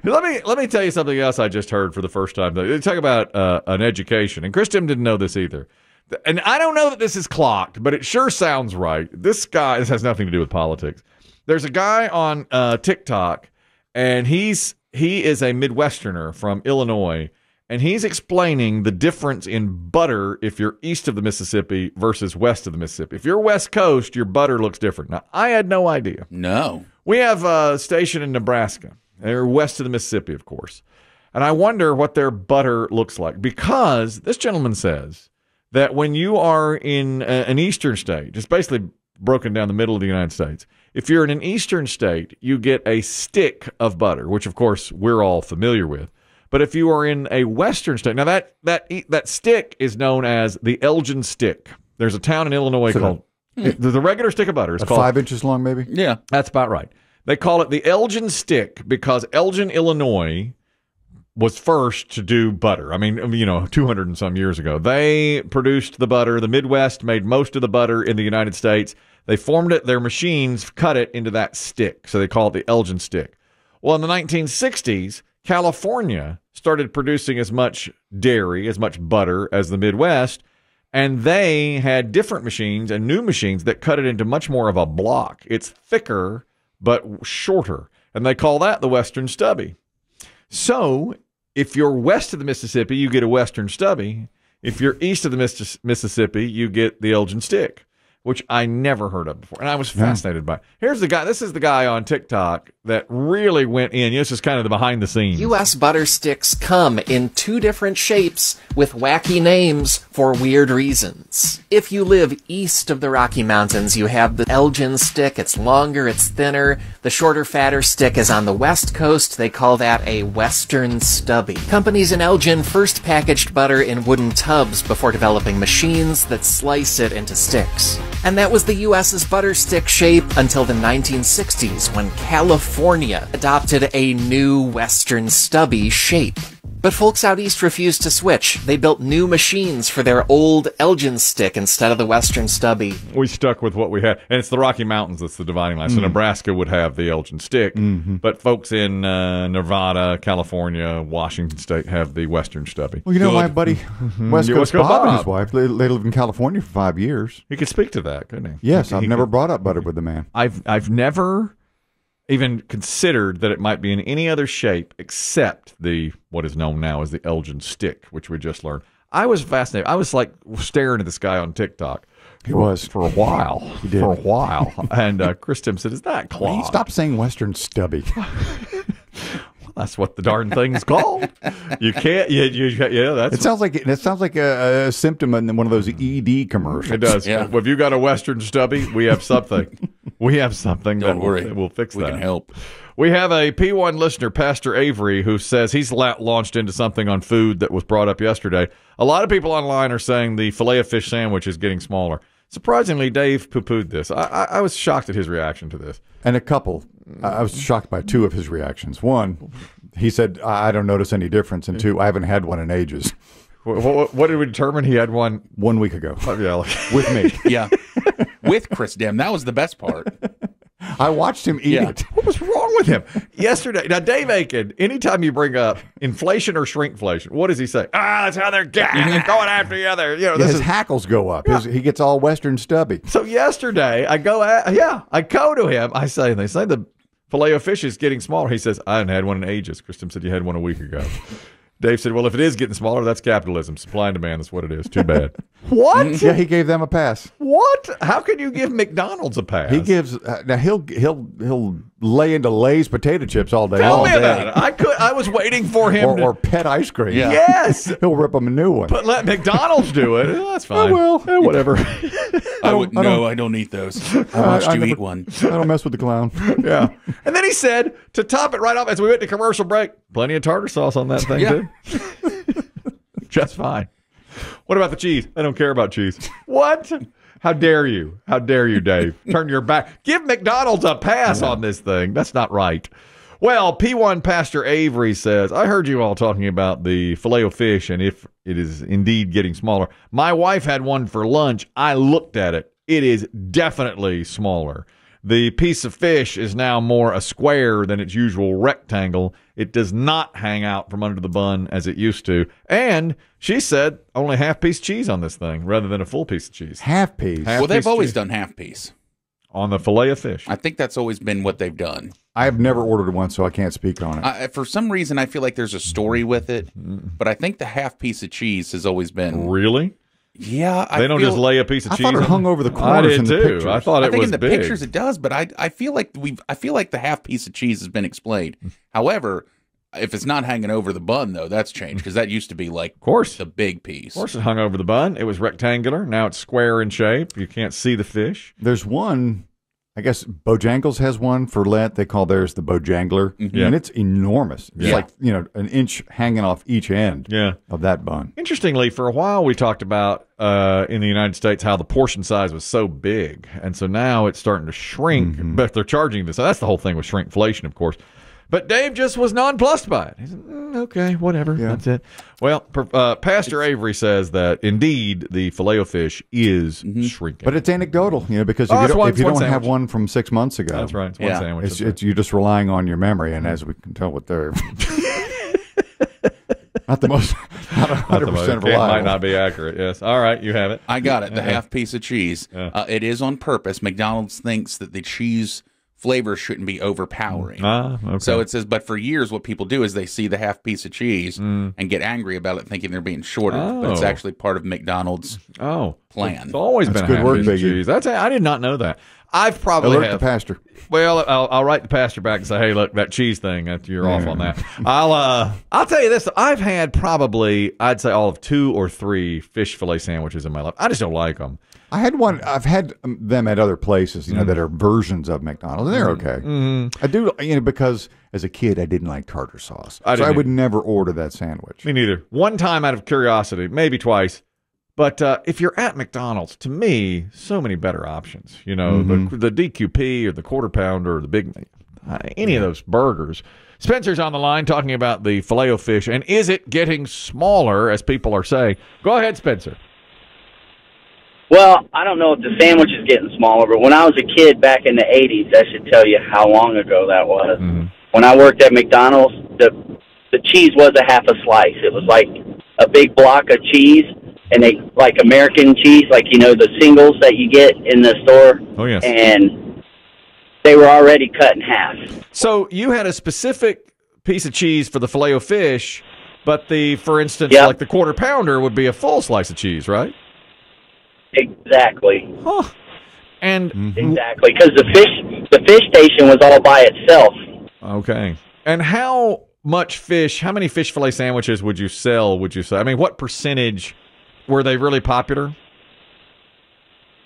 Let me tell you something else I just heard for the first time. They talk about an education, and Chris Demm didn't know this either. And I don't know that this is clocked, but it sure sounds right. This has nothing to do with politics. There's a guy on TikTok, and he is a Midwesterner from Illinois, and he's explaining the difference in butter if you're east of the Mississippi versus west of the Mississippi. If you're West Coast, your butter looks different. Now, I had no idea. No. We have a station in Nebraska. They're west of the Mississippi, of course. And I wonder what their butter looks like, because this gentleman says that when you are in an eastern state, it's basically broken down the middle of the United States. If you're in an eastern state, you get a stick of butter, which, of course, we're all familiar with. But if you are in a western state, now that stick is known as the Elgin stick. There's a town in Illinois called the regular stick of butter. It's called 5 inches long, maybe? Yeah. That's about right. They call it the Elgin stick because Elgin, Illinois was first to do butter. I mean, 200 and some years ago. They produced the butter. The Midwest made most of the butter in the United States. They formed it. Their machines cut it into that stick. So they call it the Elgin stick. Well, in the 1960s, California started producing as much dairy, as much butter as the Midwest, and they had different machines and new machines that cut it into much more of a block. It's thicker but shorter, and they call that the Western Stubby. So if you're west of the Mississippi, you get a Western Stubby. If you're east of the Mississippi, you get the Elgin stick, which I never heard of before. And I was fascinated by it. Here's the guy. This is the guy on TikTok that really went in. This is kind of the behind the scenes. U.S. butter sticks come in 2 different shapes with wacky names for weird reasons. If you live east of the Rocky Mountains, you have the Elgin stick. It's longer, it's thinner. The shorter, fatter stick is on the west coast. They call that a Western Stubby. Companies in Elgin first packaged butter in wooden tubs before developing machines that slice it into sticks. And that was the U.S.'s butter stick shape until the 1960s, when California adopted a new Western Stubby shape. But folks out east refused to switch. They built new machines for their old Elgin stick instead of the Western Stubby. We stuck with what we had. And it's the Rocky Mountains that's the dividing line. So Nebraska would have the Elgin stick, but folks in Nevada, California, Washington State have the Western Stubby. Well, my buddy, West Coast Bob and his wife, they lived in California for 5 years. He could speak to that, couldn't he? Yes, I've never brought up butter with the man. I've never even considered that it might be in any other shape except what is known now as the Elgin stick, which we just learned. I was fascinated. I was like staring at this guy on TikTok. He was. For a while. He did. For a while. And Chris Demm said, is that clogged? Stop saying Western Stubby. That's what the darn thing's called. You can't. That's. It sounds like a symptom in one of those ED commercials. It does. Yeah. Well, if you got a Western Stubby, we have something. We have something. Don't worry. We'll fix that. We can help. We have a P1 listener, Pastor Avery, who says he's launched into something on food that was brought up yesterday. A lot of people online are saying the Filet-O-Fish sandwich is getting smaller. Surprisingly, Dave poo-pooed this. I was shocked at his reaction to this. And a couple. I was shocked by 2 of his reactions. 1, he said, I don't notice any difference. And 2, I haven't had one in ages. What did we determine? He had one 1 week ago. Oh, yeah, with me. Yeah. With Chris Demm. That was the best part. I watched him eat it. What was wrong with him yesterday? Now, Dave Aiken, anytime you bring up inflation or shrinkflation, what does he say? That's how they're going after the other. His hackles go up. Yeah. He gets all Western Stubby. So yesterday, I go to him. They say the Filet-O-Fish is getting smaller. He says, I haven't had one in ages. Kristen said you had one a week ago. Dave said, well, if it is getting smaller, that's capitalism. Supply and demand, that's what it is. Too bad. What? Yeah, he gave them a pass. What? How can you give McDonald's a pass? He gives now he'll lay into Lay's potato chips all day long. Tell me about it. I was waiting for him or pet ice cream. Yeah. Yes. He'll rip them a new one. But let McDonald's do it. That's fine. Well, whatever. I don't eat those. I watched you eat one. I don't mess with the clown. Yeah. And then he said, to top it right off, as we went to commercial break, plenty of tartar sauce on that thing, too. Just fine. What about the cheese? I don't care about cheese. What? How dare you? How dare you, Dave? Turn your back. Give McDonald's a pass on this thing. That's not right. Well, P1 Pastor Avery says, I heard you all talking about the Filet-O-Fish and if it is indeed getting smaller. My wife had one for lunch. I looked at it. It is definitely smaller. The piece of fish is now more a square than its usual rectangle, It does not hang out from under the bun as it used to. And she said only half piece cheese on this thing rather than a full piece of cheese. Half piece. Well, they've always done half piece. On the filet of fish. I think that's always been what they've done. I've never ordered one, so I can't speak on it. For some reason, I feel like there's a story with it, but I think the half piece of cheese has always been. Really? Yeah, they don't just lay a piece of cheese. I thought it hung over the corners. I did in the too. pictures. I thought it was in the big. pictures it does, but I feel like the half piece of cheese has been explained. However, if it's not hanging over the bun, though, that's changed because that used to be like, of course, the big piece. Of course, it hung over the bun. It was rectangular. Now it's square in shape. You can't see the fish. There's one. I guess Bojangles has one for Lent. They call theirs the Bojangler, and it's enormous. It's like an inch hanging off each end of that bun. Interestingly, for a while we talked about in the United States how the portion size was so big, and so now it's starting to shrink. But they're charging this. So that's the whole thing with shrinkflation, of course. But Dave just was nonplussed by it. He said, okay, whatever. Yeah. That's it. Well, Pastor Avery says that indeed the Filet-O-Fish is shrinking. But it's anecdotal, because if you don't have one from 6 months ago. That's right. It's one sandwich. You're just relying on your memory, and as we can tell with their... not 100% reliable. It might not be accurate, yes. All right, you have it. I got it. The half piece of cheese. It is on purpose. McDonald's thinks that the cheese flavor shouldn't be overpowering. Okay. So it says, but for years what people do is they see the half piece of cheese and get angry about it, thinking they're being shorted. But it's actually part of McDonald's plan. It's always been a half piece of cheese. I did not know that. I've probably alert the pastor. Well, I'll write the pastor back and say, hey, look, that cheese thing, you're off on that. I'll tell you this. I've had probably, I'd say all of 2 or 3 fish fillet sandwiches in my life. I just don't like them. I had one. I've had them at other places, that are versions of McDonald's, and they're okay. I do, because as a kid I didn't like tartar sauce, so I would never order that sandwich. Me neither. One time out of curiosity, maybe twice. But if you're at McDonald's, to me, so many better options. The DQP or the Quarter Pounder or the Big, any of those burgers. Spencer's on the line talking about the Filet-O-Fish, and is it getting smaller, as people are saying? Go ahead, Spencer. Well, I don't know if the sandwich is getting smaller, but when I was a kid back in the 80s, I should tell you how long ago that was. When I worked at McDonald's, the cheese was a half a slice. It was like a big block of cheese, and they like American cheese, like, the singles that you get in the store. Oh, yes. And they were already cut in half. So you had a specific piece of cheese for the Filet-O-Fish, but for instance, like the Quarter Pounder would be a full slice of cheese, right? Exactly. Huh. And exactly, because the fish station was all by itself. Okay. And how many fish fillet sandwiches would you sell, would you say? I mean, what percentage were they really popular?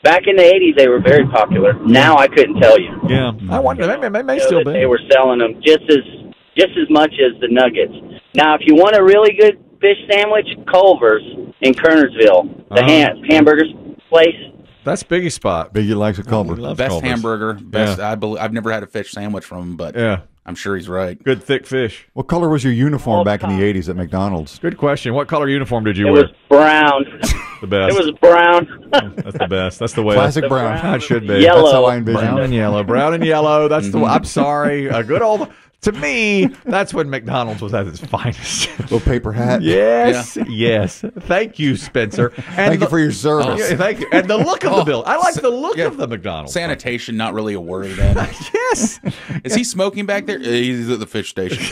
Back in the 80s, they were very popular. Now I couldn't tell you. Yeah. I wonder, they may still be. They were selling them just as much as the nuggets. Now, if you want a really good fish sandwich, Culver's in Kernersville, the hamburgers place. That's Biggie's spot. Biggie likes a Culver's. Best Culver's. hamburger. Best. I've never had a fish sandwich from him, but I'm sure he's right. Good thick fish. What color was your uniform back in the 80s at McDonald's? Good question. What color uniform did you wear? It was brown. The best. It was brown. That's the best. That's the way. Classic brown. It should be. Yellow. That's how I envision Brown and yellow. Brown and yellow. That's the. I'm sorry. A good old. To me, that's when McDonald's was at its finest. Little paper hat. Yes, yes. Thank you, Spencer. And thank you for your service. Thank you. And the look of the bill. I like the look of the McDonald's. Sanitation, not really a worry then. Yes. Is he smoking back there? He's at the fish station.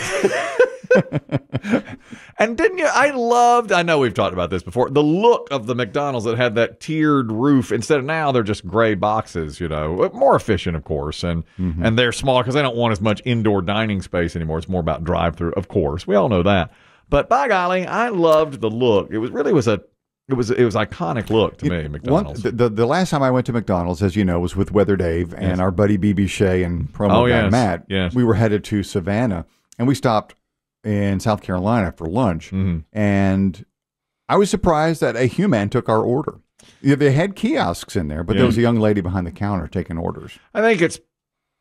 And didn't you? I know we've talked about this before, the look of the McDonald's that had that tiered roof. Instead of now, they're just gray boxes, more efficient, of course. And they're smaller because they don't want as much indoor dining space anymore. It's more about drive-through, of course. We all know that. But by golly, I loved the look. It was iconic look to me, McDonald's. The last time I went to McDonald's, as you know, was with Weather Dave and our buddy BB Shea and promo guy Matt. Yes. We were headed to Savannah, and we stopped in South Carolina for lunch, and I was surprised that a human took our order. They had kiosks in there, but there was a young lady behind the counter taking orders. I think it's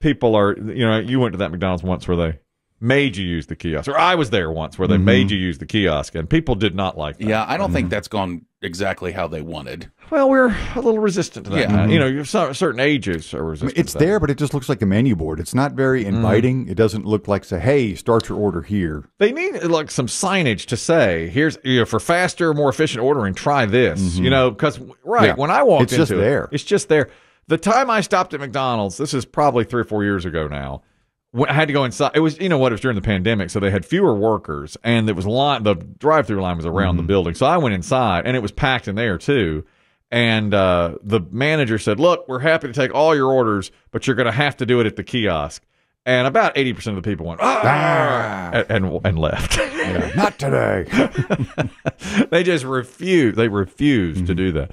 people are, you went to that McDonald's once where they made you use the kiosk. Or I was there once where they made you use the kiosk, and people did not like that. Yeah, I don't think that's gone exactly how they wanted. Well, we're a little resistant to that. Yeah. You know, you're certain ages are resistant. It's to that. there, but it just looks like a menu board. It's not very inviting. It doesn't look like, say, hey, start your order here. They need like some signage to say, here's, you know, for faster, more efficient ordering, try this. You know, because when I walked It's just into there. it's just there. The time I stopped at McDonald's, this is probably 3 or 4 years ago now. When I had to go inside. It was, you know what, it was during the pandemic, so they had fewer workers, and it was the drive-through line was around the building. So I went inside, and it was packed in there too. And the manager said, "Look, we're happy to take all your orders, but you're going to have to do it at the kiosk." And about 80% of the people went and left. Yeah, not today. They just refused. They refused to do that.